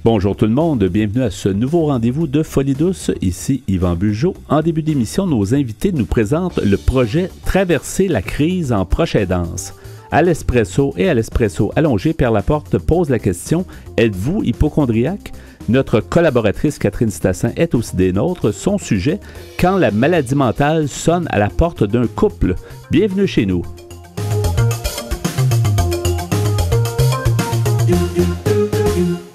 Bonjour tout le monde, bienvenue à ce nouveau rendez-vous de Folie douce. Ici Yvan Bugeaud. En début d'émission, nos invités nous présentent le projet Traverser la crise en proche aidance. À l'espresso et à l'espresso allongé, Pierre Laporte pose la question « Êtes-vous hypocondriaque ?» Notre collaboratrice Catherine Stassin est aussi des nôtres. Son sujet « Quand la maladie mentale sonne à la porte d'un couple ». Bienvenue chez nous.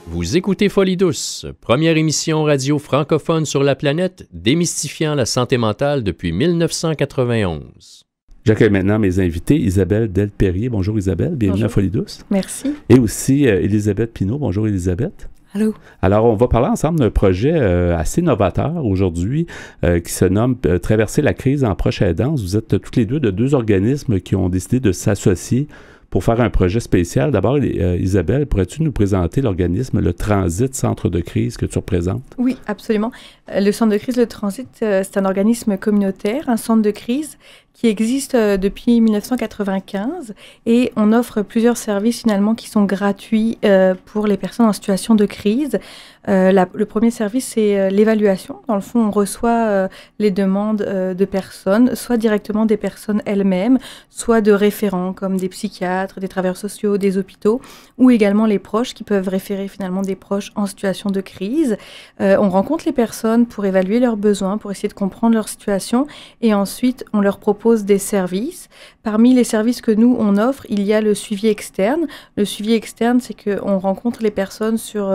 Vous écoutez Folie douce, première émission radio francophone sur la planète, démystifiant la santé mentale depuis 1991. J'accueille maintenant mes invités, Isabelle Delperrier. Bonjour Isabelle, bienvenue Bonjour. à Folie douce. Merci. Et aussi Élisabeth Pinault. Bonjour Élisabeth. Allô. Alors, on va parler ensemble d'un projet assez novateur aujourd'hui qui se nomme Traverser la crise en proche aidance. Vous êtes toutes les deux de deux organismes qui ont décidé de s'associer pour faire un projet spécial. D'abord, Isabelle, pourrais-tu nous présenter l'organisme, le Transit Centre de crise que tu représentes? Oui, absolument. Le Centre de crise, le Transit, c'est un organisme communautaire, un centre de crise qui existe depuis 1995 et on offre plusieurs services finalement qui sont gratuits pour les personnes en situation de crise. Le premier service, c'est l'évaluation. Dans le fond, on reçoit les demandes de personnes, soit directement des personnes elles-mêmes, soit de référents comme des psychiatres, des travailleurs sociaux, des hôpitaux, ou également les proches qui peuvent référer finalement des proches en situation de crise. On rencontre les personnes pour évaluer leurs besoins, pour essayer de comprendre leur situation, et ensuite on leur propose des services. Parmi les services que nous, on offre, il y a le suivi externe. Le suivi externe, c'est qu'on rencontre les personnes sur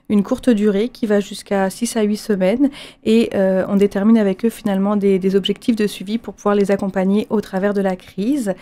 une courte durée qui va jusqu'à 6 à 8 semaines et on détermine avec eux finalement des objectifs de suivi pour pouvoir les accompagner au travers de la crise.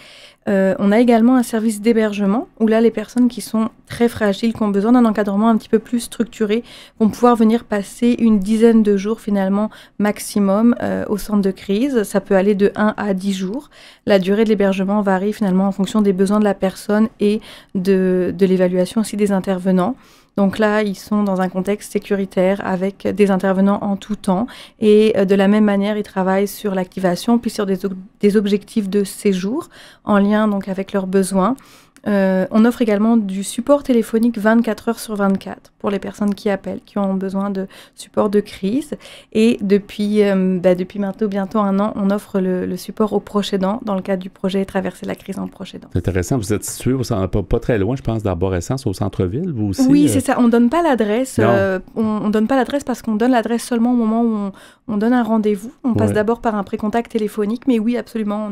On a également un service d'hébergement où là, les personnes qui sont très fragiles, qui ont besoin d'un encadrement un petit peu plus structuré, vont pouvoir venir passer une dizaine de jours finalement maximum au centre de crise. Ça peut aller de 1 à 10 jours. La durée de l'hébergement varie finalement en fonction des besoins de la personne et de l'évaluation aussi des intervenants. Donc là, ils sont dans un contexte sécuritaire avec des intervenants en tout temps et de la même manière, ils travaillent sur l'activation puis sur des objectifs de séjour en lien donc avec leurs besoins. On offre également du support téléphonique 24 heures sur 24 pour les personnes qui appellent, qui ont besoin de support de crise. Et depuis bientôt 1 an, on offre le support aux proches aidants dans le cadre du projet Traverser la crise en proche aidant. C'est intéressant. Vous êtes situé pas très loin, je pense, d'Arborescence, au centre-ville, vous aussi? Oui, c'est ça. On ne donne pas l'adresse. On donne pas l'adresse parce qu'on donne l'adresse seulement au moment où on donne un rendez-vous. On passe d'abord par un pré-contact téléphonique. Mais oui, absolument,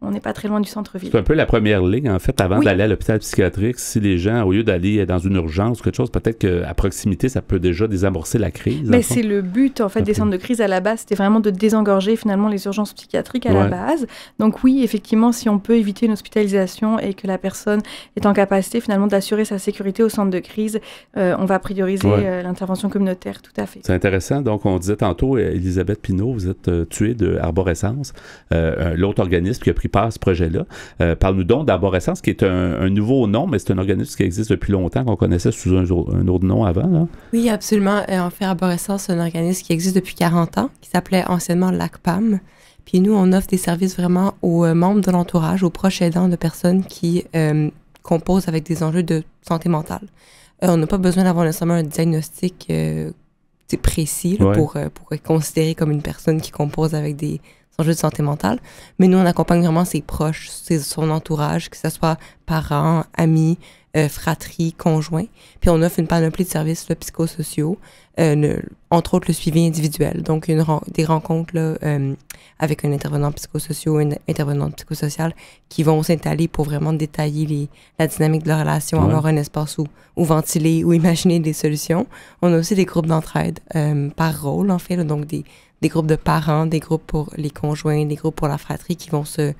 on n'est pas très loin du centre-ville. C'est un peu la première ligne, en fait, avant d'aller à l'hôpital psychiatrique. Si les gens, au lieu d'aller dans une urgence ou quelque chose, peut-être qu'à proximité, ça peut déjà désamorcer la crise. Mais c'est le but, en fait, des centres de crise à la base. C'était vraiment de désengorger, finalement, les urgences psychiatriques à la base. Donc oui, effectivement, si on peut éviter une hospitalisation et que la personne est en capacité, finalement, d'assurer sa sécurité au centre de crise, on va prioriser l'intervention communautaire, tout à fait. C'est intéressant. Donc, on disait tantôt, Élisabeth Pinault, vous êtes tuée de Arborescence, l'autre organisme qui a pris part à ce projet-là. Parle-nous donc d'Arborescence, qui est un nouveau nom, mais c'est un organisme qui existe depuis longtemps, qu'on connaissait sous un autre nom avant, là. Oui, absolument. En fait, Arborescence, c'est un organisme qui existe depuis 40 ans, qui s'appelait anciennement l'ACPAM. Puis nous, on offre des services vraiment aux membres de l'entourage, aux proches aidants de personnes qui composent avec des enjeux de santé mentale. On n'a pas besoin d'avoir nécessairement un diagnostic précis là, pour être considéré comme une personne qui compose avec des enjeux de santé mentale. Mais nous, on accompagne vraiment ses proches, son entourage, que ce soit parents, amis, fratrie, conjoints. Puis on offre une panoplie de services là, psychosociaux, entre autres le suivi individuel. Donc, des rencontres là, avec un intervenant psychosocial, une intervenante psychosociale qui vont s'installer pour vraiment détailler la dynamique de la relation, avoir un espace où ventiler, où imaginer des solutions. On a aussi des groupes d'entraide par rôle, en fait, là, donc des groupes de parents, des groupes pour les conjoints, des groupes pour la fratrie qui vont se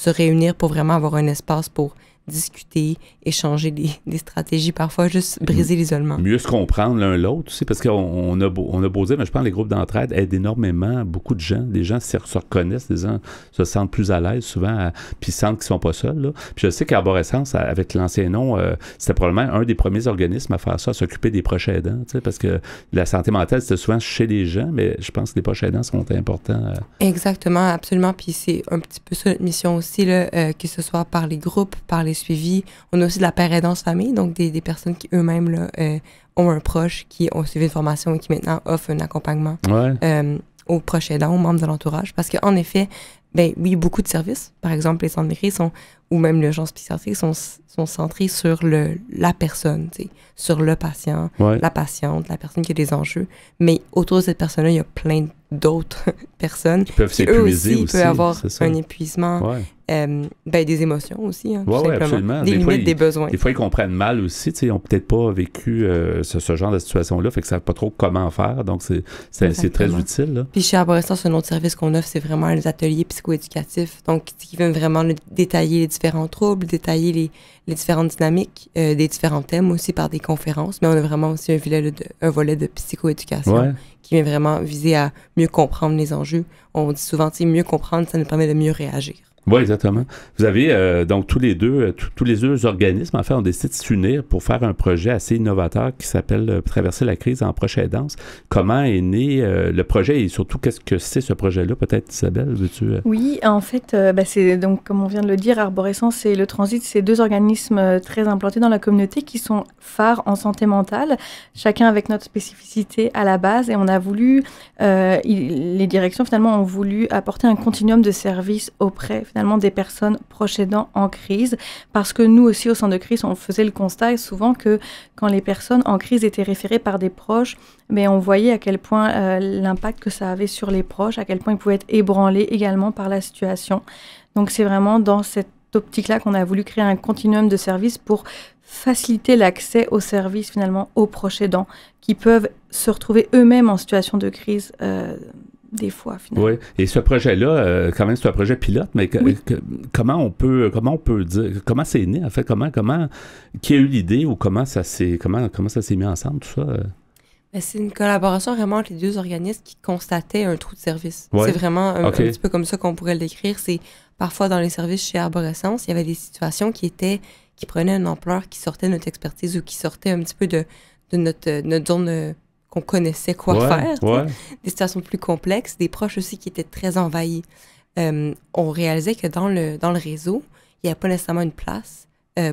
réunir pour vraiment avoir un espace pour discuter, échanger des stratégies, parfois juste briser l'isolement. Mieux se comprendre l'un l'autre aussi, parce qu'on a beau dire, mais je pense que les groupes d'entraide aident énormément beaucoup de gens. Les gens se reconnaissent, les gens se sentent plus à l'aise souvent, puis sentent qu'ils ne sont pas seuls. Là. Puis je sais qu'Arborescence, avec l'ancien nom, c'était probablement un des premiers organismes à faire ça, à s'occuper des proches aidants, parce que la santé mentale, c'était souvent chez les gens, mais je pense que les proches aidants sont importants. Exactement, absolument. Puis c'est un petit peu ça notre mission aussi, là, que ce soit par les groupes, par les les suivis. On a aussi de la père aidance famille, donc des personnes qui eux-mêmes là, ont un proche qui ont suivi une formation et qui maintenant offrent un accompagnement aux proches aidants, aux membres de l'entourage. Parce qu'en effet, ben oui, beaucoup de services, par exemple les centres de crise ou même l'urgence psychiatrique sont centrés sur la personne, sur le patient, la patiente, la personne qui a des enjeux. Mais autour de cette personne-là, il y a plein d'autres personnes qui peuvent s'épuiser aussi. Peuvent avoir un épuisement, des émotions aussi, tout simplement. Absolument. Des limites, des besoins. Des fois, ils comprennent mal aussi. Ils n'ont peut-être pas vécu ce genre de situation-là, fait que ça ne savent pas trop comment faire. Donc, c'est très utile. Là. Puis chez Arborescence, un autre service qu'on offre, c'est vraiment les ateliers psychoéducatifs. Donc, qui viennent vraiment détailler les différents troubles, détailler les différentes dynamiques, des différents thèmes aussi par des conférences. Mais on a vraiment aussi un volet de psychoéducation qui vient vraiment viser à mieux comprendre les enjeux. On dit souvent, mieux comprendre, ça nous permet de mieux réagir. Oui, exactement. Vous avez donc tous les deux organismes, en fait, ont décidé de s'unir pour faire un projet assez innovateur qui s'appelle Traverser la crise en proche aidance. Comment est né le projet et surtout qu'est-ce que c'est ce projet-là? Peut-être Isabelle, veux-tu? Oui, en fait, c'est donc comme on vient de le dire, Arborescence et le Transit, c'est deux organismes très implantés dans la communauté qui sont phares en santé mentale, chacun avec notre spécificité à la base, et on a voulu, les directions finalement ont voulu apporter un continuum de services auprès finalement des personnes proches aidants en crise, parce que nous aussi au centre de crise, on faisait le constat souvent que quand les personnes en crise étaient référées par des proches, mais on voyait à quel point l'impact que ça avait sur les proches, à quel point ils pouvaient être ébranlés également par la situation. Donc c'est vraiment dans cette optique-là qu'on a voulu créer un continuum de services pour faciliter l'accès aux services finalement aux proches aidants qui peuvent se retrouver eux-mêmes en situation de crise des fois, finalement. Oui, et ce projet-là, quand même, c'est un projet pilote, mais comment on peut dire, comment c'est né, en fait, qui a eu l'idée ou comment ça s'est mis ensemble, tout ça? C'est une collaboration vraiment entre les deux organismes qui constataient un trou de service. C'est vraiment un petit peu comme ça qu'on pourrait le décrire. C'est parfois dans les services chez Arborescence, il y avait des situations qui prenaient une ampleur, qui sortaient de notre expertise ou qui sortaient un petit peu de notre zone qu'on connaissait quoi faire. Des situations plus complexes, des proches aussi qui étaient très envahis. On réalisait que dans le réseau, il n'y avait pas nécessairement une place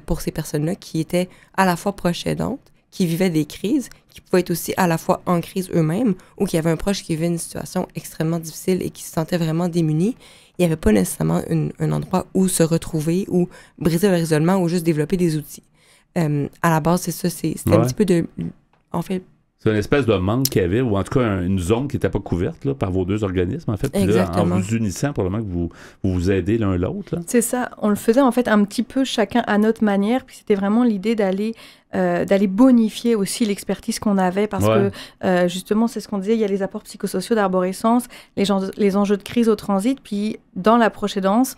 pour ces personnes-là qui étaient à la fois proches aidantes, qui vivaient des crises, qui pouvaient être aussi à la fois en crise eux-mêmes ou qui avaient un proche qui vivait une situation extrêmement difficile et qui se sentait vraiment démuni. Il n'y avait pas nécessairement un endroit où se retrouver ou briser leur isolement ou juste développer des outils. À la base, c'est ça, c'était un petit peu de... En fait, c'est une espèce de manque qu'il y avait, ou en tout cas une zone qui n'était pas couverte là, par vos deux organismes, en fait. Puis là, en vous unissant, probablement que vous aidez l'un l'autre. Là. C'est ça. On le faisait en fait un petit peu chacun à notre manière. Puis c'était vraiment l'idée d'aller bonifier aussi l'expertise qu'on avait parce que justement, c'est ce qu'on disait, il y a les apports psychosociaux d'Arborescence, les enjeux de crise au transit. Puis dans la proche aidance,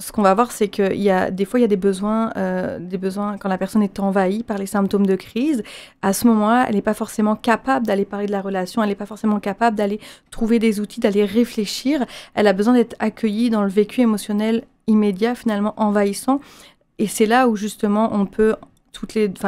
ce qu'on va voir, c'est qu'il y a des fois, il y a des besoins quand la personne est envahie par les symptômes de crise. À ce moment-là, elle n'est pas forcément capable d'aller parler de la relation, elle n'est pas forcément capable d'aller trouver des outils, d'aller réfléchir. Elle a besoin d'être accueillie dans le vécu émotionnel immédiat, finalement envahissant. Et c'est là où, justement, on peut...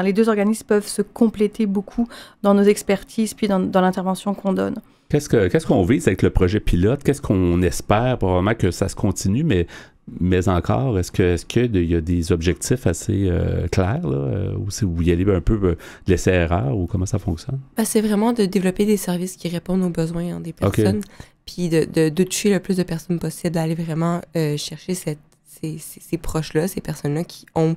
les deux organismes peuvent se compléter beaucoup dans nos expertises puis dans l'intervention qu'on donne. Qu'est-ce qu'on vise avec le projet pilote? Qu'est-ce qu'on espère? Probablement que ça se continue, mais encore, est-ce qu'il y a des objectifs assez clairs, là, ou si vous y allez un peu de l'essai-erreur, ou comment ça fonctionne? C'est vraiment de développer des services qui répondent aux besoins des personnes, puis de toucher le plus de personnes possible, d'aller vraiment chercher ces proches-là, ces personnes-là qui ont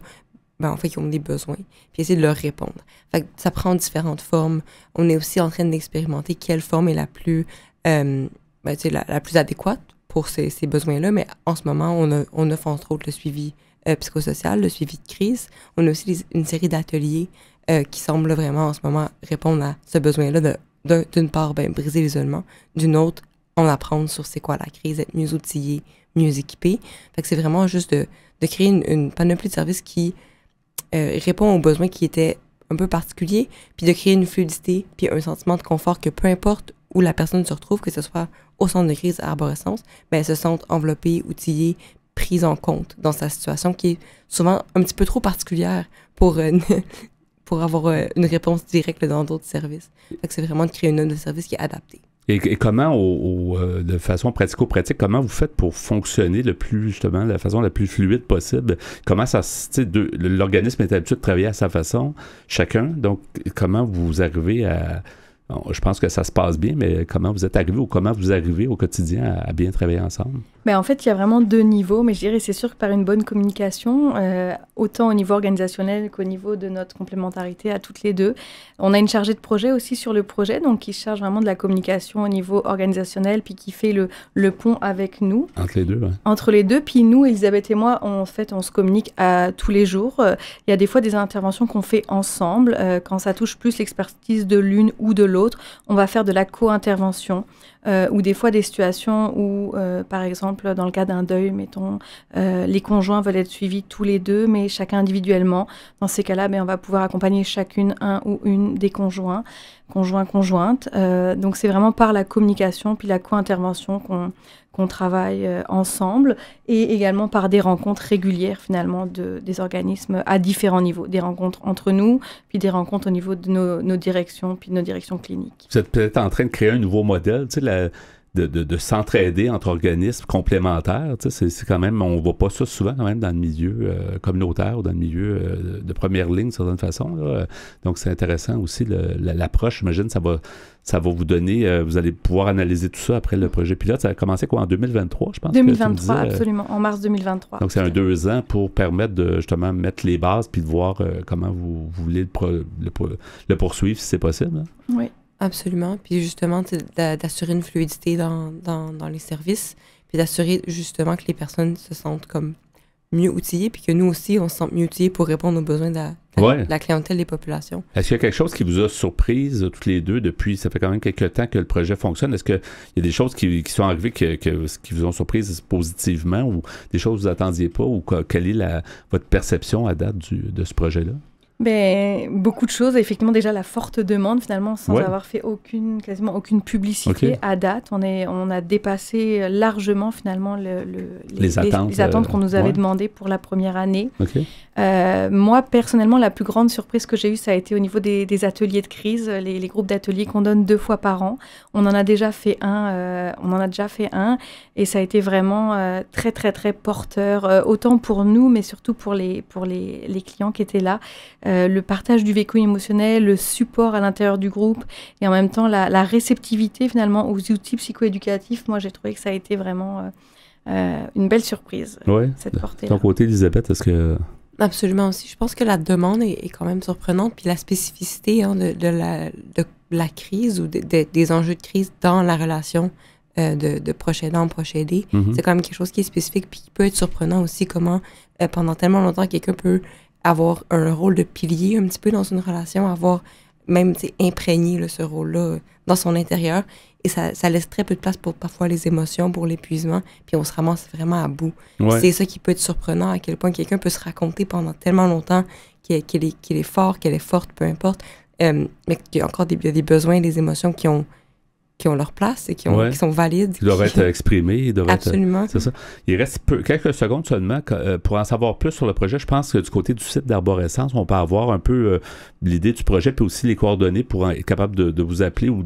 qui ont des besoins, puis essayer de leur répondre. Fait que ça prend différentes formes. On est aussi en train d'expérimenter quelle forme est la plus, la plus adéquate pour ces besoins-là, mais en ce moment, on offre entre autres le suivi psychosocial, le suivi de crise. On a aussi une série d'ateliers qui semblent vraiment en ce moment répondre à ce besoin-là d'une part, briser l'isolement, d'une autre, en apprendre sur c'est quoi la crise, être mieux outillé, mieux équipé. Fait que c'est vraiment juste de créer une panoplie de services qui répond aux besoins qui étaient un peu particuliers, puis de créer une fluidité, puis un sentiment de confort que peu importe où la personne se retrouve, que ce soit au centre de crise à Arborescence, elle se sente enveloppée, outillée, prise en compte dans sa situation qui est souvent un petit peu trop particulière pour avoir une réponse directe dans d'autres services. Fait que c'est vraiment de créer une offre de service qui est adaptée. Et comment, de façon pratico-pratique, comment vous faites pour fonctionner de la façon la plus fluide possible? Comment ça, l'organisme est habitué de travailler à sa façon, chacun, donc comment vous arrivez à... Bon, je pense que ça se passe bien, mais comment vous êtes arrivé ou comment vous arrivez au quotidien à bien travailler ensemble? En fait, il y a vraiment 2 niveaux, mais je dirais c'est sûr que par une bonne communication, autant au niveau organisationnel qu'au niveau de notre complémentarité à toutes les deux. On a une chargée de projet aussi sur le projet, donc qui charge vraiment de la communication au niveau organisationnel, puis qui fait le pont avec nous. Entre les deux, oui. Entre les deux, puis nous, Elisabeth et moi, on se communique tous les jours. Il y a des fois des interventions qu'on fait ensemble. Quand ça touche plus l'expertise de l'une ou de l'autre, on va faire de la co-intervention. Ou des fois des situations où, par exemple, dans le cas d'un deuil, mettons, les conjoints veulent être suivis tous les deux, mais chacun individuellement. Dans ces cas-là, on va pouvoir accompagner chacune, un ou une des conjoints, conjointes. Donc, c'est vraiment par la communication puis la co-intervention qu'on travaille ensemble, et également par des rencontres régulières, finalement, des organismes à différents niveaux. Des rencontres entre nous, puis des rencontres au niveau de nos directions, puis de nos directions cliniques. Vous êtes peut-être en train de créer un nouveau modèle, tu sais, de s'entraider entre organismes complémentaires. Tu sais, c'est quand même, on ne voit pas ça souvent quand même dans le milieu communautaire ou dans le milieu de première ligne, d'une certaine façon. Là. Donc, c'est intéressant aussi, l'approche. J'imagine ça va vous donner, vous allez pouvoir analyser tout ça après le projet pilote. Ça a commencé quoi, en 2023, je pense? 2023, absolument, en mars 2023. Donc, c'est un 2 ans pour permettre de, justement, mettre les bases puis de voir comment vous voulez le poursuivre, si c'est possible. Hein? Oui. Absolument. Puis justement, d'assurer une fluidité dans les services, puis d'assurer justement que les personnes se sentent comme mieux outillées, puis que nous aussi, on se sente mieux outillés pour répondre aux besoins de la clientèle des populations. Est-ce qu'il y a quelque chose qui vous a surprise toutes les deux depuis, ça fait quand même quelques temps que le projet fonctionne? Est-ce qu'il y a des choses qui sont arrivées qui vous ont surprise positivement, ou des choses que vous n'attendiez pas, ou quelle est votre perception à date de ce projet-là? Beaucoup de choses. Effectivement, déjà la forte demande, finalement, sans avoir fait quasiment aucune publicité à date. On a dépassé largement, finalement, les attentes qu'on nous avait demandées pour la première année. Okay. Moi, personnellement, la plus grande surprise que j'ai eue, ça a été au niveau des ateliers de crise, les groupes d'ateliers qu'on donne 2 fois par an. On en a déjà fait un, et ça a été vraiment très, très, très porteur, autant pour nous, mais surtout pour les clients qui étaient là. Le partage du vécu émotionnel, le support à l'intérieur du groupe, et en même temps la réceptivité finalement aux outils psychoéducatifs. Moi, j'ai trouvé que ça a été vraiment une belle surprise, cette portée-là. De ton côté, Elisabeth, est-ce que... Absolument aussi. Je pense que la demande est quand même surprenante, puis la spécificité de la crise ou des enjeux de crise dans la relation de proche aidant, proche aidé, c'est quand même quelque chose qui est spécifique, puis qui peut être surprenant aussi, comment pendant tellement longtemps quelqu'un peut avoir un rôle de pilier un petit peu dans une relation, avoir même imprégné ce rôle-là dans son intérieur. Et ça laisse très peu de place pour parfois les émotions, pour l'épuisement, puis on se ramasse vraiment à bout. C'est ça qui peut être surprenant, à quel point quelqu'un peut se raconter pendant tellement longtemps qu'il est fort, qu'elle est forte, peu importe, mais qu'il y a encore des besoins, des émotions qui ont leur place et qui sont valides. Qui doivent être exprimés. Absolument. C'est ça. Il reste quelques secondes seulement pour en savoir plus sur le projet. Je pense que du côté du site d'Arborescence, on peut avoir un peu l'idée du projet, puis aussi les coordonnées pour être capable de vous appeler ou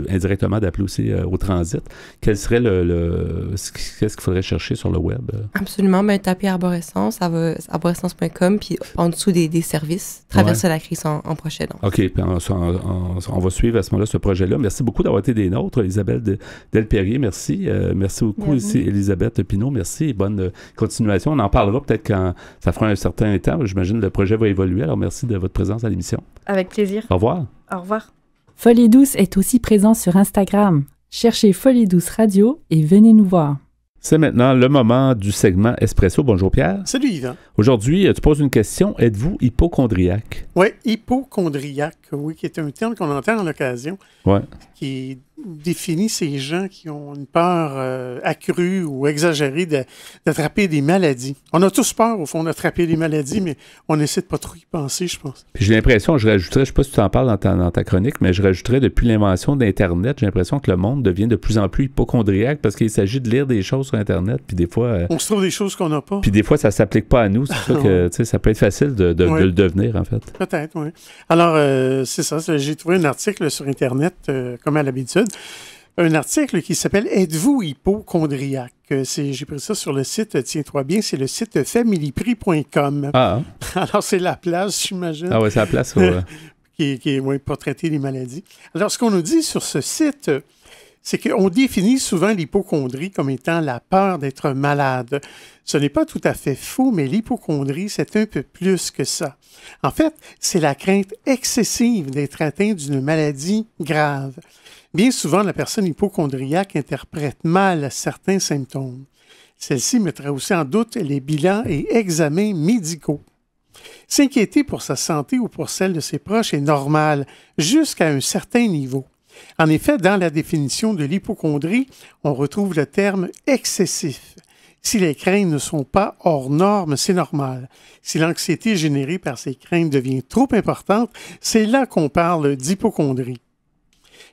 indirectement d'appeler aussi au transit. Quel serait qu'est-ce qu'il faudrait chercher sur le web? Absolument. Tapez Arborescence, arborescence.com, puis en dessous des services, traverser la crise en proche aidant. OK. Puis on va suivre à ce moment-là ce projet-là. Merci beaucoup d'avoir été des nôtres. Isabelle Delperrier, merci. Merci beaucoup ici, Elisabeth Pinault. Merci et bonne continuation. On en parlera peut-être quand ça fera un certain temps. J'imagine que le projet va évoluer. Alors, merci de votre présence à l'émission. Avec plaisir. Au revoir. Au revoir. Folie Douce est aussi présent sur Instagram. Cherchez Folie Douce Radio et venez nous voir. C'est maintenant le moment du segment Espresso. Bonjour Pierre. Salut Yvan. Aujourd'hui, tu poses une question. Êtes-vous hypocondriaque? Oui, hypocondriaque, oui, qui est un terme qu'on entend à l'occasion, qui définit ces gens qui ont une peur accrue ou exagérée d'attraper des maladies. On a tous peur, au fond, d'attraper des maladies, mais on essaie de pas trop y penser, je pense. Puis j'ai l'impression, je rajouterais, je ne sais pas si tu en parles dans ta chronique, mais je rajouterais depuis l'invention d'Internet, j'ai l'impression que le monde devient de plus en plus hypocondriaque parce qu'il s'agit de lire des choses sur Internet, puis des fois... on se trouve des choses qu'on n'a pas. Puis des fois, ça ne s'applique pas à nous. C'est pour ça que ça peut être facile de le devenir, en fait. Peut-être, oui. Alors, c'est ça. J'ai trouvé un article sur Internet, comme à l'habitude. un article qui s'appelle « Êtes-vous hypocondriaque ?» J'ai pris ça sur le site, tiens-toi bien, c'est le site familyprix.com. Ah. Alors, c'est la place, j'imagine. Ah oui, c'est la place qui est pour traiter les maladies. Alors, ce qu'on nous dit sur ce site, c'est qu'on définit souvent l'hypocondrie comme étant la peur d'être malade. Ce n'est pas tout à fait faux, mais l'hypocondrie, c'est un peu plus que ça. En fait, c'est la crainte excessive d'être atteint d'une maladie grave. Bien souvent, la personne hypocondriaque interprète mal certains symptômes. Celle-ci mettrait aussi en doute les bilans et examens médicaux. S'inquiéter pour sa santé ou pour celle de ses proches est normal, jusqu'à un certain niveau. En effet, dans la définition de l'hypocondrie, on retrouve le terme « excessif ». Si les craintes ne sont pas hors normes, c'est normal. Si l'anxiété générée par ces craintes devient trop importante, c'est là qu'on parle d'hypocondrie.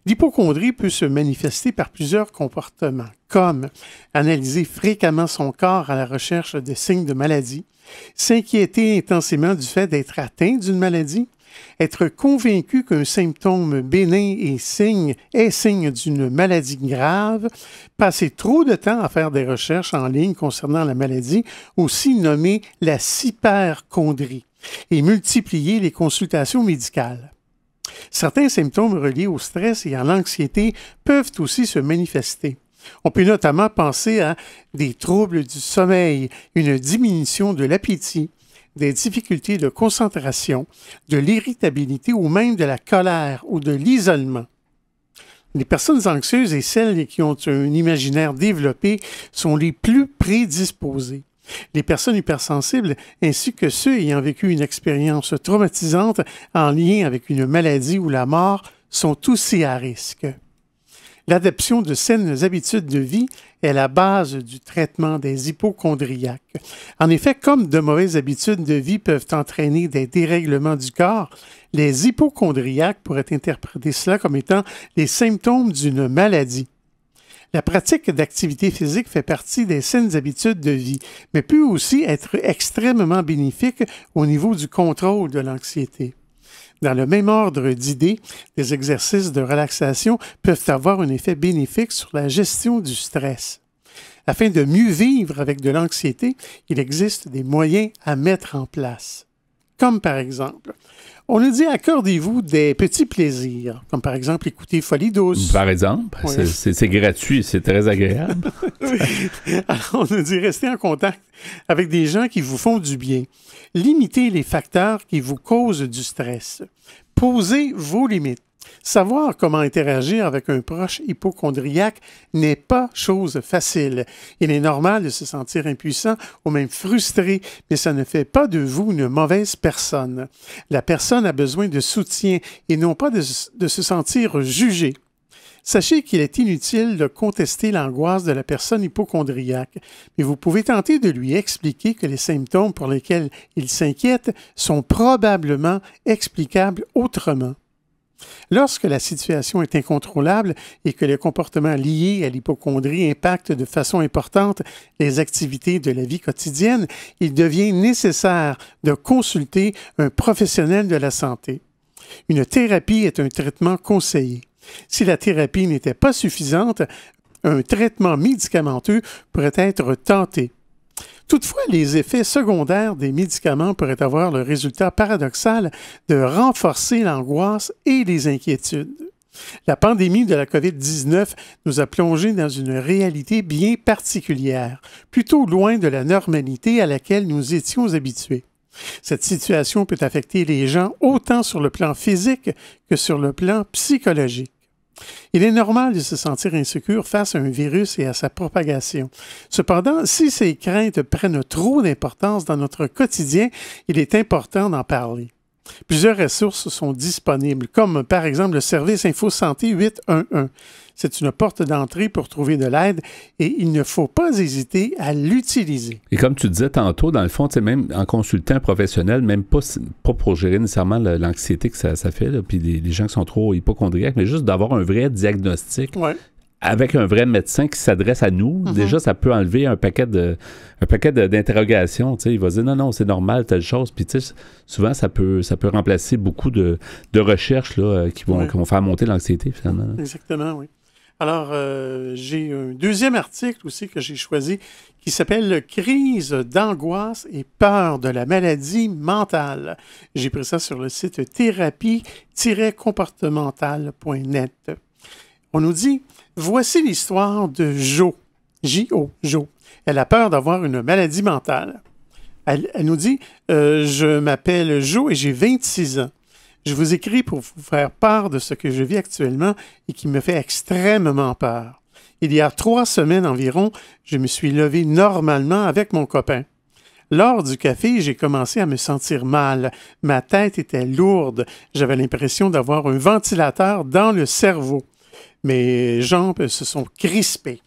L'hypocondrie peut se manifester par plusieurs comportements, comme analyser fréquemment son corps à la recherche de signes de maladie, s'inquiéter intensément du fait d'être atteint d'une maladie, être convaincu qu'un symptôme bénin est signe d'une maladie grave, passer trop de temps à faire des recherches en ligne concernant la maladie, aussi nommée la hyperchondrie, et multiplier les consultations médicales. Certains symptômes reliés au stress et à l'anxiété peuvent aussi se manifester. On peut notamment penser à des troubles du sommeil, une diminution de l'appétit, des difficultés de concentration, de l'irritabilité ou même de la colère ou de l'isolement. Les personnes anxieuses et celles qui ont un imaginaire développé sont les plus prédisposées. Les personnes hypersensibles ainsi que ceux ayant vécu une expérience traumatisante en lien avec une maladie ou la mort sont aussi à risque. L'adoption de saines habitudes de vie est la base du traitement des hypocondriaques. En effet, comme de mauvaises habitudes de vie peuvent entraîner des dérèglements du corps, les hypocondriaques pourraient interpréter cela comme étant les symptômes d'une maladie. La pratique d'activité physique fait partie des saines habitudes de vie, mais peut aussi être extrêmement bénéfique au niveau du contrôle de l'anxiété. Dans le même ordre d'idées, les exercices de relaxation peuvent avoir un effet bénéfique sur la gestion du stress. Afin de mieux vivre avec de l'anxiété, il existe des moyens à mettre en place. Comme par exemple, on nous dit accordez-vous des petits plaisirs, comme par exemple écouter Folie douce. Par exemple, oui. C'est gratuit, c'est très agréable. Alors, on nous dit rester en contact avec des gens qui vous font du bien. Limitez les facteurs qui vous causent du stress. Posez vos limites. Savoir comment interagir avec un proche hypocondriaque n'est pas chose facile. Il est normal de se sentir impuissant ou même frustré, mais ça ne fait pas de vous une mauvaise personne. La personne a besoin de soutien et non pas de se sentir jugée. Sachez qu'il est inutile de contester l'angoisse de la personne hypocondriaque, mais vous pouvez tenter de lui expliquer que les symptômes pour lesquels il s'inquiète sont probablement explicables autrement. Lorsque la situation est incontrôlable et que les comportements liés à l'hypocondrie impactent de façon importante les activités de la vie quotidienne, il devient nécessaire de consulter un professionnel de la santé. Une thérapie est un traitement conseillé. Si la thérapie n'était pas suffisante, un traitement médicamenteux pourrait être tenté. Toutefois, les effets secondaires des médicaments pourraient avoir le résultat paradoxal de renforcer l'angoisse et les inquiétudes. La pandémie de la COVID-19 nous a plongés dans une réalité bien particulière, plutôt loin de la normalité à laquelle nous étions habitués. Cette situation peut affecter les gens autant sur le plan physique que sur le plan psychologique. Il est normal de se sentir insécure face à un virus et à sa propagation. Cependant, si ces craintes prennent trop d'importance dans notre quotidien, il est important d'en parler. Plusieurs ressources sont disponibles, comme par exemple le service InfoSanté 811. C'est une porte d'entrée pour trouver de l'aide et il ne faut pas hésiter à l'utiliser. Et comme tu disais tantôt, dans le fond, même en consultant un professionnel, même pas pour gérer nécessairement l'anxiété que ça fait, là, puis les gens qui sont trop hypocondriaques, mais juste d'avoir un vrai diagnostic. Ouais. Avec un vrai médecin qui s'adresse à nous, déjà, ça peut enlever un paquet d'interrogations. Il va dire non, c'est normal, telle chose. Puis souvent, ça peut remplacer beaucoup de recherches là, qui vont faire monter l'anxiété, finalement. Exactement, oui. Alors, j'ai un deuxième article aussi que j'ai choisi qui s'appelle « Crise d'angoisse et peur de la maladie mentale ». J'ai pris ça sur le site thérapie-comportementale.net. On nous dit « Voici l'histoire de Jo. J-O, Jo. Elle a peur d'avoir une maladie mentale. » Elle nous dit « Je m'appelle Jo et j'ai 26 ans. Je vous écris pour vous faire part de ce que je vis actuellement et qui me fait extrêmement peur. Il y a 3 semaines environ, je me suis levé normalement avec mon copain. Lors du café, j'ai commencé à me sentir mal. Ma tête était lourde. J'avais l'impression d'avoir un ventilateur dans le cerveau. Mes jambes se sont crispées.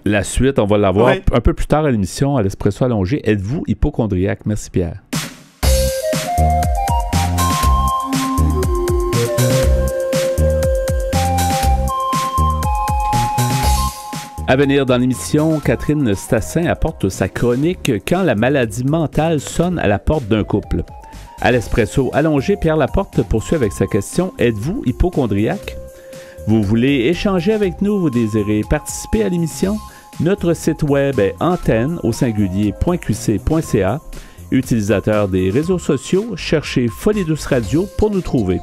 La suite, on va l'avoir un peu plus tard à l'émission à l'Espresso allongé. Êtes-vous hypocondriaque? Merci Pierre. À venir dans l'émission, Catherine Stassin apporte sa chronique « Quand la maladie mentale sonne à la porte d'un couple ». À l'Espresso allongé, Pierre Laporte poursuit avec sa question « Êtes-vous hypocondriaque? » Vous voulez échanger avec nous, vous désirez participer à l'émission? Notre site web est antenne.qc.ca. Utilisateur des réseaux sociaux, cherchez Folie Douce Radio pour nous trouver.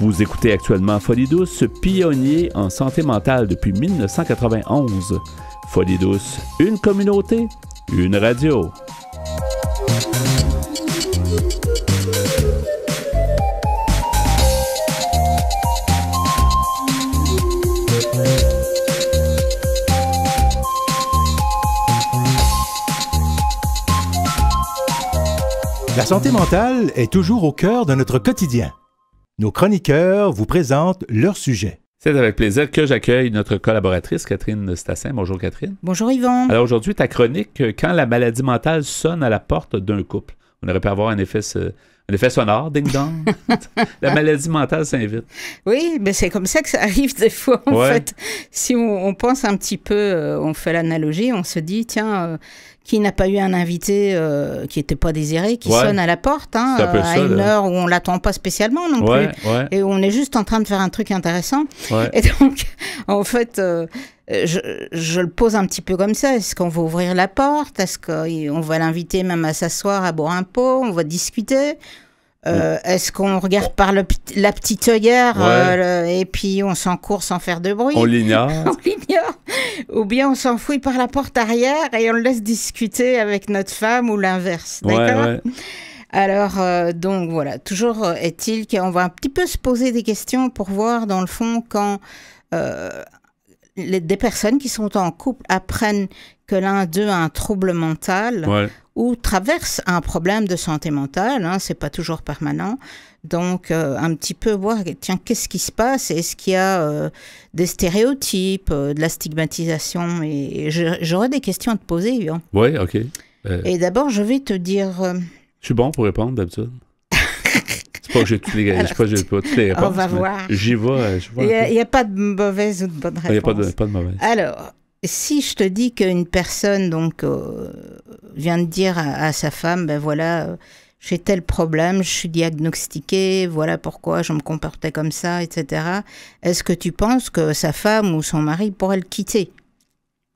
Vous écoutez actuellement Folie Douce, pionnier en santé mentale depuis 1991. Folie Douce, une communauté, une radio. La santé mentale est toujours au cœur de notre quotidien. Nos chroniqueurs vous présentent leur sujet. C'est avec plaisir que j'accueille notre collaboratrice Catherine Stassin. Bonjour Catherine. Bonjour Yvan. Alors aujourd'hui, ta chronique « Quand la maladie mentale sonne à la porte d'un couple ». On aurait pu avoir un effet sonore, ding-dong. La maladie mentale s'invite. Oui, mais c'est comme ça que ça arrive des fois. En fait, si on pense un petit peu, on fait l'analogie, on se dit, tiens, qui n'a pas eu un invité qui n'était pas désiré, qui sonne à la porte, à une heure où on ne l'attend pas spécialement non plus, et où on est juste en train de faire un truc intéressant. Et donc, en fait... Je le pose un petit peu comme ça. Est-ce qu'on va ouvrir la porte? Est-ce qu'on va l'inviter même à s'asseoir, à boire un pot? On va discuter? Est-ce qu'on regarde par la petite œillère et puis on s'encourt sans faire de bruit? On l'ignore. On l'ignore. Ou bien on s'enfouit par la porte arrière et on le laisse discuter avec notre femme ou l'inverse. D'accord? Alors, donc voilà. Toujours est-il qu'on va un petit peu se poser des questions pour voir dans le fond quand... des personnes qui sont en couple apprennent que l'un d'eux a un trouble mental ou traverse un problème de santé mentale, c'est pas toujours permanent. Donc, un petit peu voir, tiens, qu'est-ce qui se passe? Est-ce qu'il y a des stéréotypes, de la stigmatisation? Et j'aurais des questions à te poser, Yvan. Oui, OK. Et d'abord, je vais te dire... Je suis bon pour répondre, d'habitude. C'est pas que j'ai toutes les réponses. On va voir. J'y vais. Il n'y a pas de mauvaise ou de bonne réponse. Il n'y a pas de mauvaise. Alors, si je te dis qu'une personne donc, vient de dire à sa femme, ben voilà, j'ai tel problème, je suis diagnostiquée, voilà pourquoi je me comportais comme ça, etc. Est-ce que tu penses que sa femme ou son mari pourrait le quitter?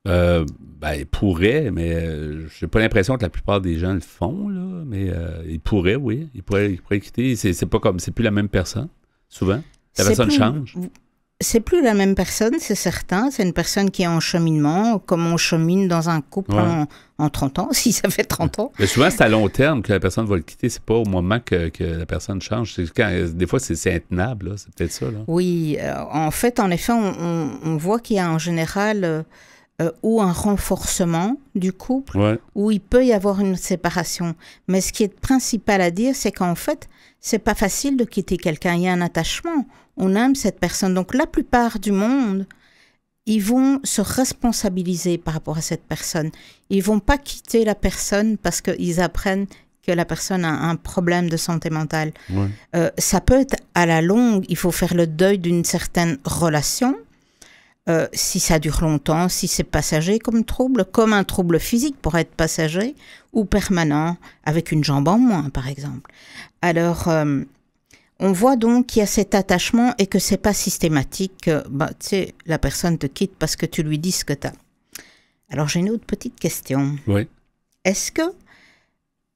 Il pourrait, mais j'ai pas l'impression que la plupart des gens le font, là. Mais il pourrait, oui. Il pourrait quitter. C'est pas comme, c'est plus la même personne, souvent. La personne change. C'est plus la même personne, c'est certain. C'est une personne qui est en cheminement, comme on chemine dans un couple en 30 ans, si ça fait 30 ans. Mais souvent, c'est à long terme que la personne va le quitter. C'est pas au moment que la personne change. Des fois, c'est intenable, là. C'est peut-être ça, là. Oui. En fait, en effet, on voit qu'il y a en général... ou un renforcement du couple, où il peut y avoir une séparation. Mais ce qui est principal à dire, c'est qu'en fait, c'est pas facile de quitter quelqu'un. Il y a un attachement. On aime cette personne. Donc, la plupart du monde, ils vont se responsabiliser par rapport à cette personne. Ils vont pas quitter la personne parce qu'ils apprennent que la personne a un problème de santé mentale. Ça peut être à la longue, il faut faire le deuil d'une certaine relation. Si ça dure longtemps, si c'est passager comme trouble, comme un trouble physique pourrait être passager ou permanent, avec une jambe en moins, par exemple. Alors, On voit donc qu'il y a cet attachement et que c'est pas systématique. La personne te quitte parce que tu lui dis ce que tu as. Alors, j'ai une autre petite question. Oui. Est-ce que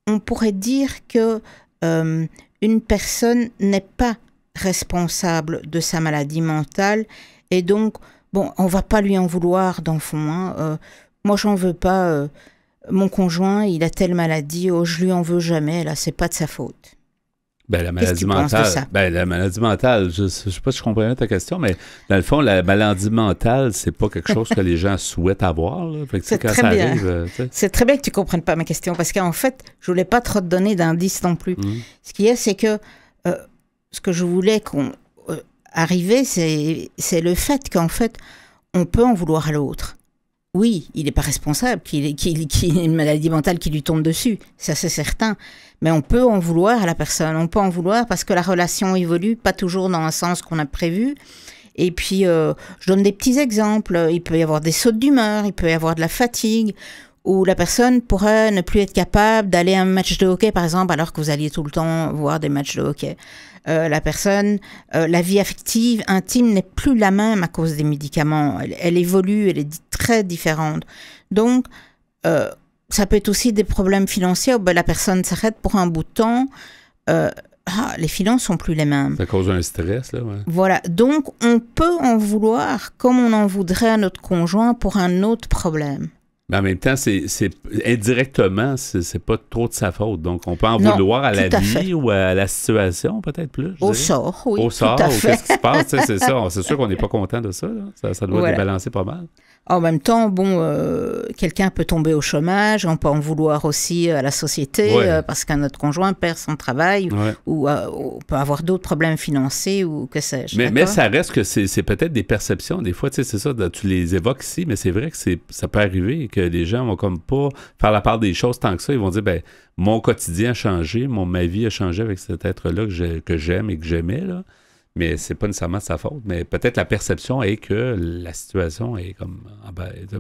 on pourrait dire que une personne n'est pas responsable de sa maladie mentale et donc, bon, on va pas lui en vouloir dans le fond. Hein. Moi, j'en veux pas. Mon conjoint, il a telle maladie, je lui en veux jamais. Là, c'est pas de sa faute. La maladie mentale, la maladie mentale, je ne sais pas si je comprends bien ta question, mais dans le fond, la maladie mentale, c'est pas quelque chose que les gens souhaitent avoir. Là. Fait que c'est très bien. C'est très bien que tu ne comprennes pas ma question, parce qu'en fait, je ne voulais pas trop te donner d'indices non plus. Ce qu'il y a, c'est que ce que je voulais arriver, c'est le fait qu'en fait, on peut en vouloir à l'autre. Oui, il n'est pas responsable qu'il ait une maladie mentale qui lui tombe dessus, ça c'est certain. Mais on peut en vouloir à la personne, on peut en vouloir parce que la relation évolue, pas toujours dans un sens qu'on a prévu. Et puis, je donne des petits exemples. Il peut y avoir des sautes d'humeur, il peut y avoir de la fatigue, où la personne pourrait ne plus être capable d'aller à un match de hockey, par exemple, alors que vous alliez tout le temps voir des matchs de hockey. La personne, la vie affective, intime n'est plus la même à cause des médicaments. Elle évolue, elle est très différente. Donc, ça peut être aussi des problèmes financiers où la personne s'arrête pour un bout de temps. Les finances sont plus les mêmes. Ça cause un stress, là, ouais. Voilà. Donc, on peut en vouloir comme on en voudrait à notre conjoint pour un autre problème. Mais en même temps, indirectement, c'est pas trop de sa faute. Donc, on peut en vouloir à la vie ou à la situation, peut-être plus. Au sort, oui. Au sort, ou qu'est-ce qui se passe, c'est ça. C'est sûr qu'on n'est pas content de ça, là. Ça doit débalancer pas mal. En même temps, bon, quelqu'un peut tomber au chômage, on peut en vouloir aussi à la société parce qu'un autre conjoint perd son travail ou on peut avoir d'autres problèmes financiers ou que sais-je. Mais ça reste que c'est peut-être des perceptions. Des fois, tu sais, c'est ça, tu les évoques ici, mais c'est vrai que ça peut arriver que les gens vont comme pas faire la part des choses tant que ça. Ils vont dire, mon quotidien a changé, ma vie a changé avec cet être-là que j'aime et que j'aimais, là. Mais c'est pas nécessairement sa faute. Mais peut-être la perception est que la situation est comme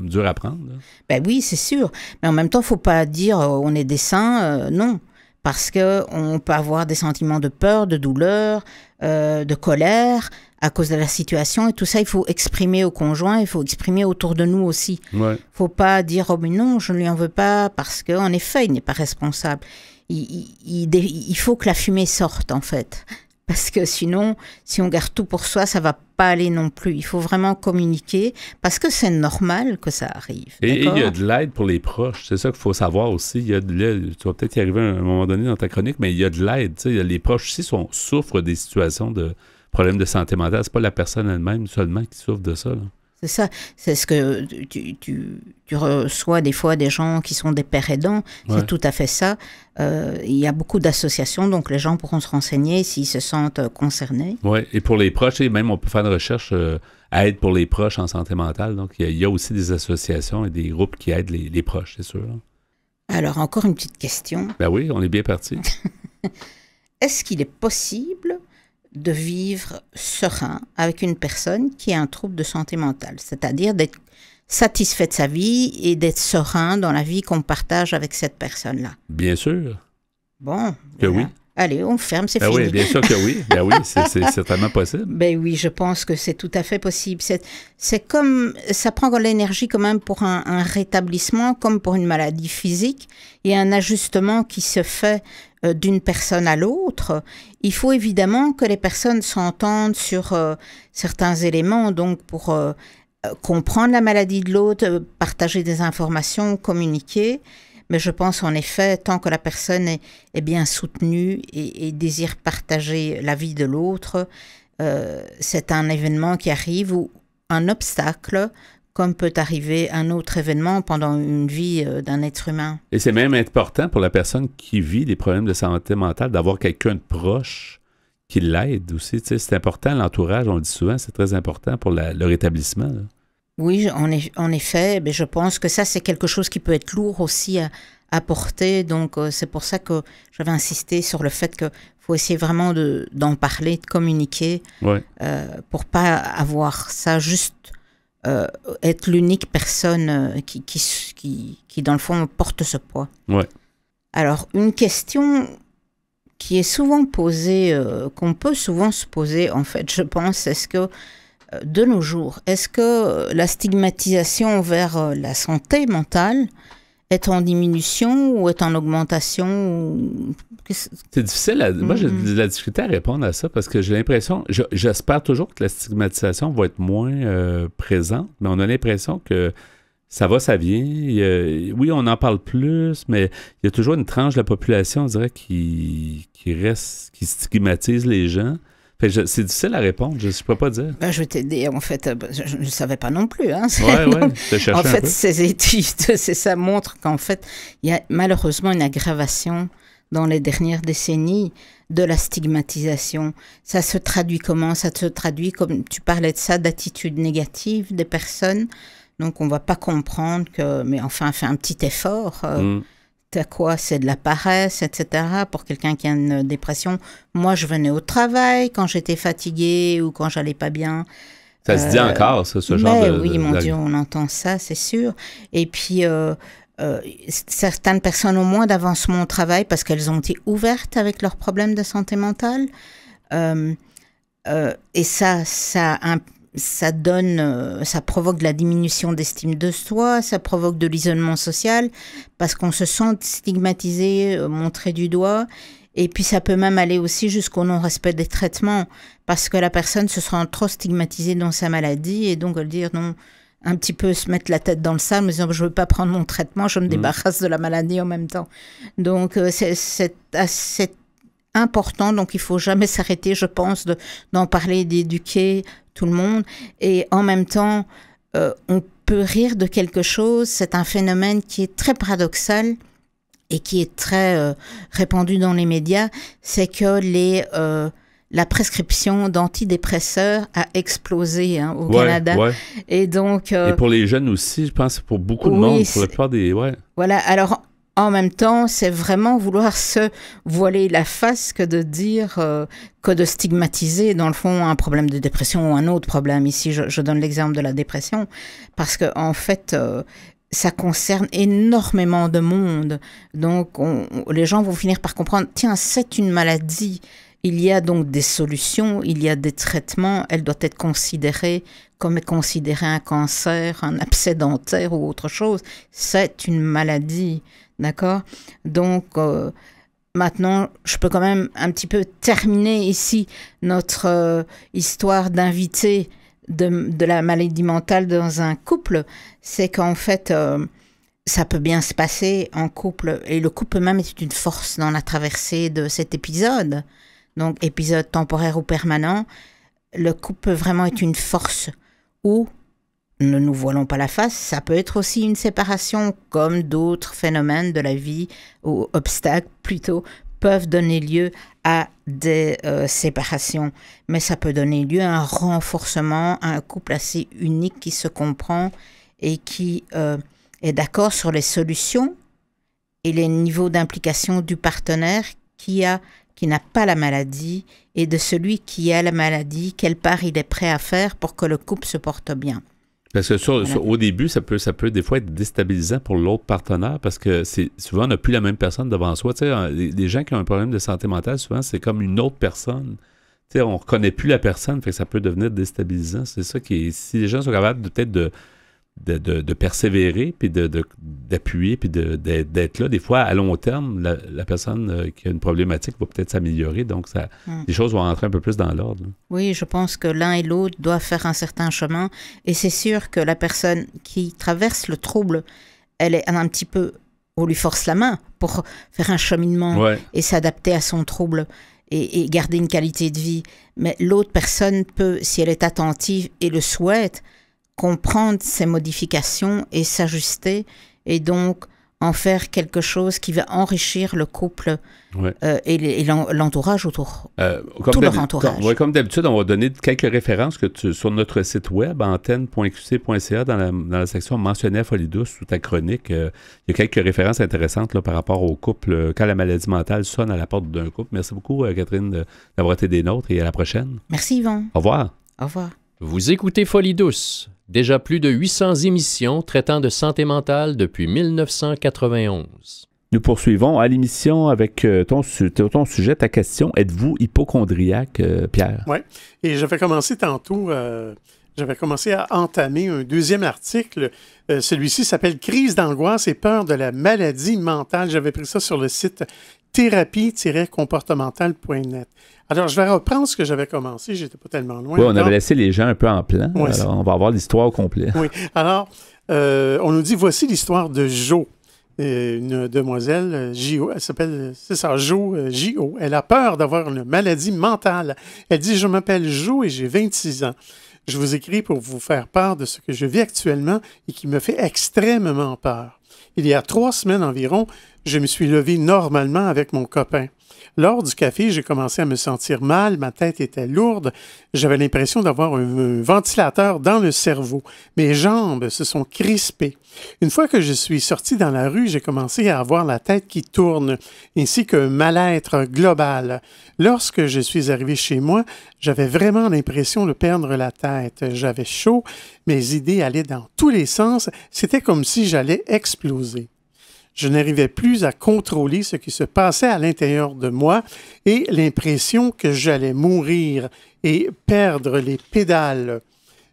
dure à prendre. Là. Oui, c'est sûr. Mais en même temps, il ne faut pas dire on est des saints. Non. Parce qu'on peut avoir des sentiments de peur, de douleur, de colère à cause de la situation. Et tout ça, il faut exprimer au conjoint, il faut exprimer autour de nous aussi. Il ne faut pas dire mais non, je ne lui en veux pas parce qu'en effet, il n'est pas responsable. Il faut que la fumée sorte, en fait. Parce que sinon, si on garde tout pour soi, ça ne va pas aller non plus. Il faut vraiment communiquer parce que c'est normal que ça arrive. Et il y a de l'aide pour les proches. C'est ça qu'il faut savoir aussi. Tu vas peut-être y arriver à un moment donné dans ta chronique, mais il y a de l'aide. Les proches aussi souffrent des situations de problèmes de santé mentale. C'est pas la personne elle-même seulement qui souffre de ça, là. C'est ça. C'est ce que tu reçois des fois des gens qui sont des pères aidants. C'est tout à fait ça. Il y a beaucoup d'associations, donc les gens pourront se renseigner s'ils se sentent concernés. Oui, et pour les proches, et même on peut faire une recherche aide pour les proches en santé mentale. Donc il y a aussi des associations et des groupes qui aident les proches, c'est sûr. Alors encore une petite question. Oui, on est bien parti. Est-ce qu'il est possible de vivre serein avec une personne qui a un trouble de santé mentale, c'est-à-dire d'être satisfait de sa vie et d'être serein dans la vie qu'on partage avec cette personne-là? Bien sûr. Bon. Que oui. Allez, on ferme, c'est fini. Oui, bien sûr que oui. Oui, c'est certainement possible. Oui, je pense que c'est tout à fait possible. C'est comme, ça prend de l'énergie quand même pour un rétablissement, comme pour une maladie physique. Il y a un ajustement qui se fait d'une personne à l'autre. Il faut évidemment que les personnes s'entendent sur certains éléments, donc pour comprendre la maladie de l'autre, partager des informations, communiquer. Mais je pense en effet, tant que la personne est bien soutenue et désire partager la vie de l'autre, c'est un événement qui arrive ou un obstacle, comme peut arriver un autre événement pendant une vie d'un être humain. Et c'est même important pour la personne qui vit des problèmes de santé mentale d'avoir quelqu'un de proche qui l'aide aussi. Tu sais, c'est important, l'entourage, on le dit souvent, c'est très important pour le rétablissement, là. Oui, en effet, mais je pense que ça, c'est quelque chose qui peut être lourd aussi à porter. Donc, c'est pour ça que j'avais insisté sur le fait qu'il faut essayer vraiment d'en parler, de communiquer, pour pas avoir ça juste être l'unique personne qui, dans le fond, porte ce poids. Ouais. Alors, une question qui est souvent posée, qu'on peut souvent se poser, en fait, je pense, est-ce que, de nos jours, est-ce que la stigmatisation vers la santé mentale est en diminution ou est en augmentation? C'est difficile. Moi, j'ai de la difficulté à répondre à ça parce que j'ai l'impression, j'espère toujours que la stigmatisation va être moins présente, mais on a l'impression que ça va, ça vient. Oui, on en parle plus, mais il y a toujours une tranche de la population, on dirait, qui stigmatise les gens. C'est difficile à répondre, je ne peux pas dire. Je vais t'aider, en fait, je ne savais pas non plus. Hein. En fait, ces études, ça montre qu'en fait, il y a malheureusement une aggravation dans les dernières décennies de la stigmatisation. Ça se traduit comment? Ça se traduit, comme tu parlais de ça, d'attitudes négatives des personnes. Donc, on ne va pas comprendre que, mais enfin, fais un petit effort. T'as quoi? C'est de la paresse, etc. Pour quelqu'un qui a une dépression. Moi, je venais au travail quand j'étais fatiguée ou quand j'allais pas bien. Ça se dit encore, ça, ce genre de... Oui, mon Dieu, on entend ça, c'est sûr. Et puis, certaines personnes ont moins d'avancement au travail parce qu'elles ont été ouvertes avec leurs problèmes de santé mentale. Et ça donne, ça provoque de la diminution d'estime de soi, ça provoque de l'isolement social parce qu'on se sent stigmatisé, montré du doigt. Et puis ça peut même aller aussi jusqu'au non-respect des traitements parce que la personne se sent trop stigmatisée dans sa maladie et donc elle dire non, un petit peu se mettre la tête dans le sable en disant je ne veux pas prendre mon traitement, je me débarrasse de la maladie en même temps. Donc c'est assez important, donc il ne faut jamais s'arrêter, je pense, d'en parler, d'éduquer tout le monde. Et en même temps, on peut rire de quelque chose. C'est un phénomène qui est très paradoxal et qui est très répandu dans les médias. C'est que la prescription d'antidépresseurs a explosé au Canada. Ouais. Et donc... et pour les jeunes aussi, je pense, pour beaucoup de monde, pour la plupart des... Ouais. Voilà, alors... En même temps, c'est vraiment vouloir se voiler la face que de dire, que de stigmatiser, dans le fond, un problème de dépression ou un autre problème. Ici, je donne l'exemple de la dépression, parce que en fait, ça concerne énormément de monde. Donc, les gens vont finir par comprendre, tiens, c'est une maladie. Il y a donc des solutions, il y a des traitements, elle doit être considérée comme est considéré un cancer, un abcès dentaire ou autre chose. C'est une maladie. D'accord? Donc, maintenant, je peux quand même un petit peu terminer ici notre histoire d'invité de la maladie mentale dans un couple. C'est qu'en fait, ça peut bien se passer en couple. Et le couple même est une force dans la traversée de cet épisode. Donc, épisode temporaire ou permanent. Le couple peut vraiment être une force où... Ne nous voilons pas la face, ça peut être aussi une séparation, comme d'autres phénomènes de la vie, ou obstacles plutôt, peuvent donner lieu à des séparations. Mais ça peut donner lieu à un renforcement, à un couple assez unique qui se comprend et qui est d'accord sur les solutions et les niveaux d'implication du partenaire qui n'a pas la maladie et de celui qui a la maladie, quelle part il est prêt à faire pour que le couple se porte bien. Parce que au début, ça peut des fois être déstabilisant pour l'autre partenaire parce que souvent, on n'a plus la même personne devant soi. Tu sais, les gens qui ont un problème de santé mentale, souvent, c'est comme une autre personne. Tu sais, on ne reconnaît plus la personne, fait que ça peut devenir déstabilisant. C'est ça qui est... Si les gens sont capables peut-être de persévérer, puis d'appuyer, puis d'être là, des fois, à long terme, la personne qui a une problématique va peut-être s'améliorer. Donc, les choses vont rentrer un peu plus dans l'ordre. Oui, je pense que l'un et l'autre doivent faire un certain chemin. Et c'est sûr que la personne qui traverse le trouble, elle est un petit peu... On lui force la main pour faire un cheminement et s'adapter à son trouble et garder une qualité de vie. Mais l'autre personne peut, si elle est attentive et le souhaite, comprendre ces modifications et s'ajuster et donc en faire quelque chose qui va enrichir le couple et l'entourage autour, tout leur entourage. Comme d'habitude, on va donner quelques références sur notre site web, antenne.qc.ca, dans la section mentionner Folie douce, sous ta chronique. Il y a quelques références intéressantes là, par rapport au couple, quand la maladie mentale sonne à la porte d'un couple. Merci beaucoup, Catherine, d'avoir été des nôtres et à la prochaine. Merci, Yvan. Au revoir. Au revoir. Vous écoutez Folie douce. Déjà plus de 800 émissions traitant de santé mentale depuis 1991. Nous poursuivons à l'émission avec ton sujet, ta question. Êtes-vous hypocondriaque, Pierre? Oui, et j'avais commencé tantôt, j'avais commencé à entamer un deuxième article. Celui-ci s'appelle « Crise d'angoisse et peur de la maladie mentale ». J'avais pris ça sur le site thérapie-comportementale.net. Alors, je vais reprendre ce que j'avais commencé. J'étais pas tellement loin. Oui, on avait laissé les gens un peu en plan. Oui, alors, on va avoir l'histoire au complet. Oui. Alors, on nous dit, voici l'histoire de Jo. Une demoiselle, J.O., elle s'appelle, c'est ça, Jo, J.O. Elle a peur d'avoir une maladie mentale. Elle dit, je m'appelle Jo et j'ai 26 ans. Je vous écris pour vous faire part de ce que je vis actuellement et qui me fait extrêmement peur. Il y a 3 semaines environ, je me suis levé normalement avec mon copain. Lors du café, j'ai commencé à me sentir mal, ma tête était lourde, j'avais l'impression d'avoir un ventilateur dans le cerveau. Mes jambes se sont crispées. Une fois que je suis sorti dans la rue, j'ai commencé à avoir la tête qui tourne, ainsi qu'un mal-être global. Lorsque je suis arrivé chez moi, j'avais vraiment l'impression de perdre la tête. J'avais chaud, mes idées allaient dans tous les sens, c'était comme si j'allais exploser. Je n'arrivais plus à contrôler ce qui se passait à l'intérieur de moi et l'impression que j'allais mourir et perdre les pédales.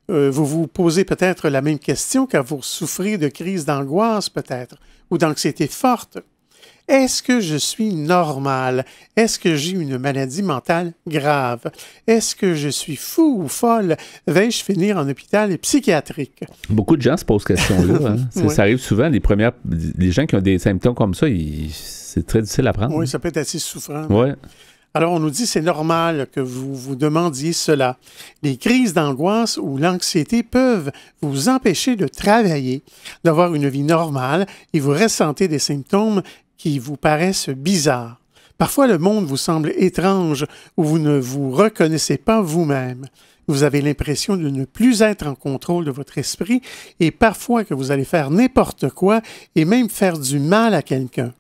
Vous vous posez peut-être la même question car vous souffrez de crises d'angoisse peut-être ou d'anxiété forte. Est-ce que je suis normal? Est-ce que j'ai une maladie mentale grave? Est-ce que je suis fou ou folle? Vais-je finir en hôpital psychiatrique? Beaucoup de gens se posent cette question-là. Hein? Oui. Ça arrive souvent, les gens qui ont des symptômes comme ça, c'est très difficile à prendre. Oui, ça peut être assez souffrant. Oui. Alors, on nous dit c'est normal que vous vous demandiez cela. Les crises d'angoisse ou l'anxiété peuvent vous empêcher de travailler, d'avoir une vie normale et vous ressentez des symptômes qui vous paraissent bizarres. Parfois, le monde vous semble étrange ou vous ne vous reconnaissez pas vous-même. Vous avez l'impression de ne plus être en contrôle de votre esprit et parfois que vous allez faire n'importe quoi et même faire du mal à quelqu'un.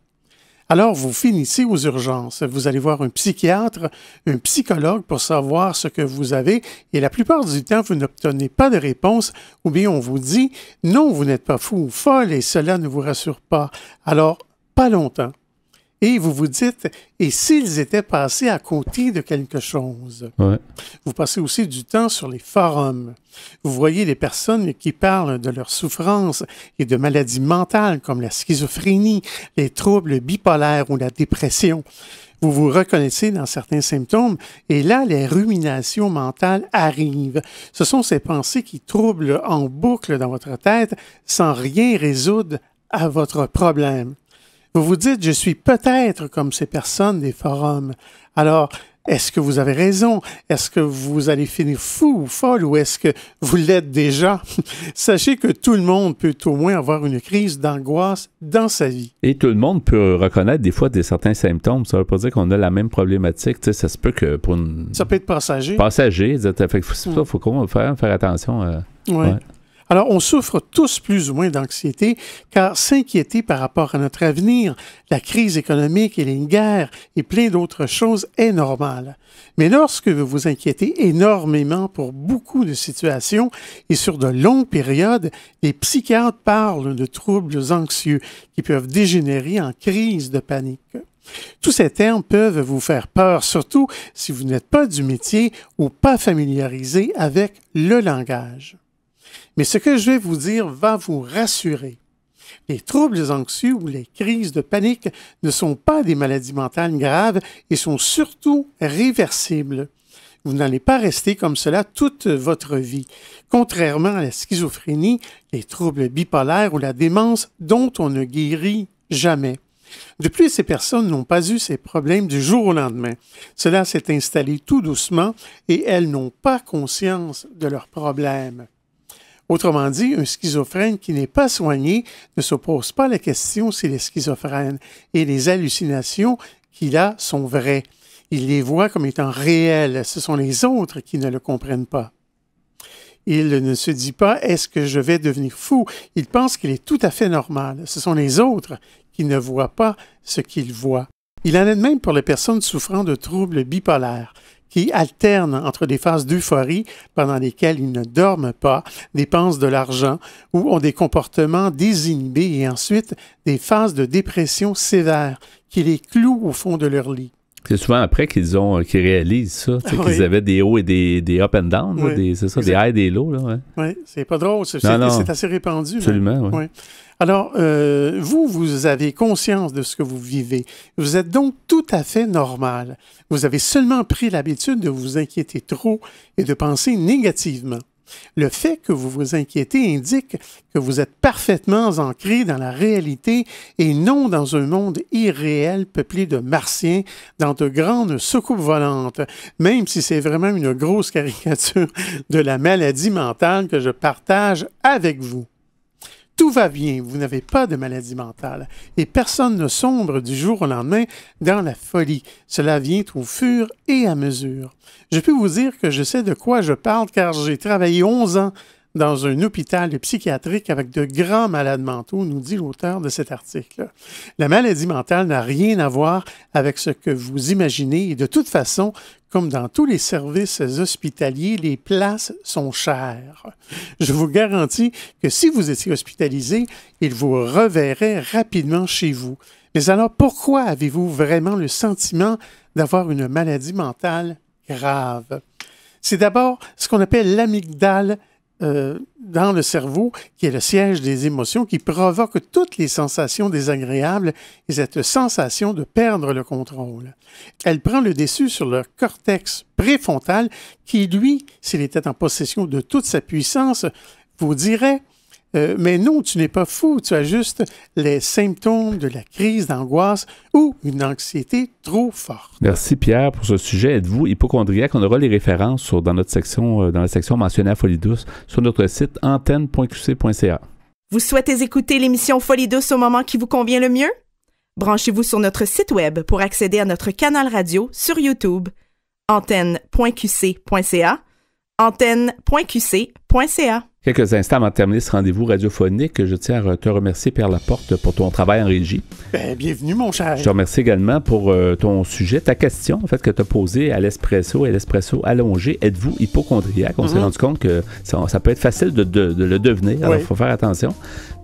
Alors, vous finissez aux urgences. Vous allez voir un psychiatre, un psychologue pour savoir ce que vous avez et la plupart du temps, vous n'obtenez pas de réponse ou bien on vous dit « Non, vous n'êtes pas fou ou folle et cela ne vous rassure pas. » Alors, pas longtemps. Et vous vous dites « Et s'ils étaient passés à côté de quelque chose? » Ouais. Vous passez aussi du temps sur les forums. Vous voyez des personnes qui parlent de leurs souffrances et de maladies mentales comme la schizophrénie, les troubles bipolaires ou la dépression. Vous vous reconnaissez dans certains symptômes et là, les ruminations mentales arrivent. Ce sont ces pensées qui troublent en boucle dans votre tête sans rien résoudre à votre problème. Vous vous dites, je suis peut-être comme ces personnes des forums. Alors, est-ce que vous avez raison? Est-ce que vous allez finir fou ou folle ou est-ce que vous l'êtes déjà? Sachez que tout le monde peut au moins avoir une crise d'angoisse dans sa vie. Et tout le monde peut reconnaître des fois certains symptômes. Ça ne veut pas dire qu'on a la même problématique. Tu sais, ça se peut que pour une... Ça peut être passager. Passager. Il faut qu'on faire attention. Oui. Ouais. Alors, on souffre tous plus ou moins d'anxiété, car s'inquiéter par rapport à notre avenir, la crise économique et les guerres et plein d'autres choses est normal. Mais lorsque vous vous inquiétez énormément pour beaucoup de situations et sur de longues périodes, les psychiatres parlent de troubles anxieux qui peuvent dégénérer en crise de panique. Tous ces termes peuvent vous faire peur, surtout si vous n'êtes pas du métier ou pas familiarisé avec le langage. Mais ce que je vais vous dire va vous rassurer. Les troubles anxieux ou les crises de panique ne sont pas des maladies mentales graves et sont surtout réversibles. Vous n'allez pas rester comme cela toute votre vie, contrairement à la schizophrénie, les troubles bipolaires ou la démence dont on ne guérit jamais. De plus, ces personnes n'ont pas eu ces problèmes du jour au lendemain. Cela s'est installé tout doucement et elles n'ont pas conscience de leurs problèmes. Autrement dit, un schizophrène qui n'est pas soigné ne se pose pas la question s'il est schizophrène et les hallucinations qu'il a sont vraies. Il les voit comme étant réelles. Ce sont les autres qui ne le comprennent pas. Il ne se dit pas « est-ce que je vais devenir fou ?» Il pense qu'il est tout à fait normal. Ce sont les autres qui ne voient pas ce qu'il voit. Il en est de même pour les personnes souffrant de troubles bipolaires, qui alternent entre des phases d'euphorie pendant lesquelles ils ne dorment pas, dépensent de l'argent ou ont des comportements désinhibés et ensuite des phases de dépression sévère qui les clouent au fond de leur lit. C'est souvent après qu'ils réalisent ça, qu'ils avaient des hauts et des up and down, là, c'est ça, des high et des lows. Oui, c'est pas drôle, c'est assez répandu. Absolument, oui. Alors, vous avez conscience de ce que vous vivez. Vous êtes donc tout à fait normal. Vous avez seulement pris l'habitude de vous inquiéter trop et de penser négativement. Le fait que vous vous inquiétez indique que vous êtes parfaitement ancré dans la réalité et non dans un monde irréel peuplé de martiens dans de grandes soucoupes volantes, même si c'est vraiment une grosse caricature de la maladie mentale que je partage avec vous. Tout va bien, vous n'avez pas de maladie mentale et personne ne sombre du jour au lendemain dans la folie. Cela vient au fur et à mesure. Je peux vous dire que je sais de quoi je parle car j'ai travaillé 11 ans dans un hôpital psychiatrique avec de grands malades mentaux, nous dit l'auteur de cet article. La maladie mentale n'a rien à voir avec ce que vous imaginez et de toute façon, comme dans tous les services hospitaliers, les places sont chères. Je vous garantis que si vous étiez hospitalisé, ils vous reverraient rapidement chez vous. Mais alors, pourquoi avez-vous vraiment le sentiment d'avoir une maladie mentale grave? C'est d'abord ce qu'on appelle l'amygdale dans le cerveau, qui est le siège des émotions, qui provoque toutes les sensations désagréables et cette sensation de perdre le contrôle. Elle prend le dessus sur le cortex préfrontal qui, lui, s'il était en possession de toute sa puissance, vous dirait mais non, tu n'es pas fou, tu as juste les symptômes de la crise d'angoisse ou une anxiété trop forte. Merci Pierre pour ce sujet. Êtes-vous hypocondriaque? On aura les références dans la section mentionnée à Folie Douce sur notre site antenne.qc.ca. Vous souhaitez écouter l'émission Folie Douce au moment qui vous convient le mieux? Branchez-vous sur notre site web pour accéder à notre canal radio sur YouTube, antenne.qc.ca, antenne.qc.ca. Quelques instants avant de terminer ce rendez-vous radiophonique, je tiens à te remercier, Pierre Laporte, pour ton travail en régie. Bienvenue, mon cher. Je te remercie également pour ton sujet, ta question, en fait, que tu as posée à l'espresso et l'espresso allongé. Êtes-vous hypocondriaque? On s'est rendu compte que ça peut être facile de le devenir, alors il faut faire attention.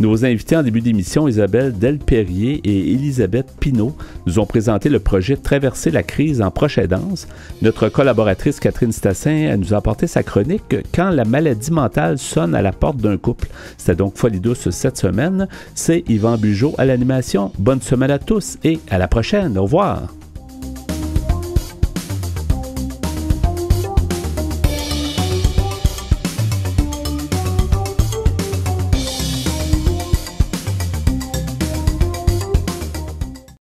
Nos invités en début d'émission, Isabelle Delperrier et Elisabeth Pinault, nous ont présenté le projet Traverser la crise en proche aidance. Notre collaboratrice Catherine Stassin nous a apporté sa chronique « Quand la maladie mentale sonne à la porte d'un couple ». C'était donc Folie Douce cette semaine. C'est Yvan Bugeaud à l'animation. Bonne semaine à tous et à la prochaine. Au revoir.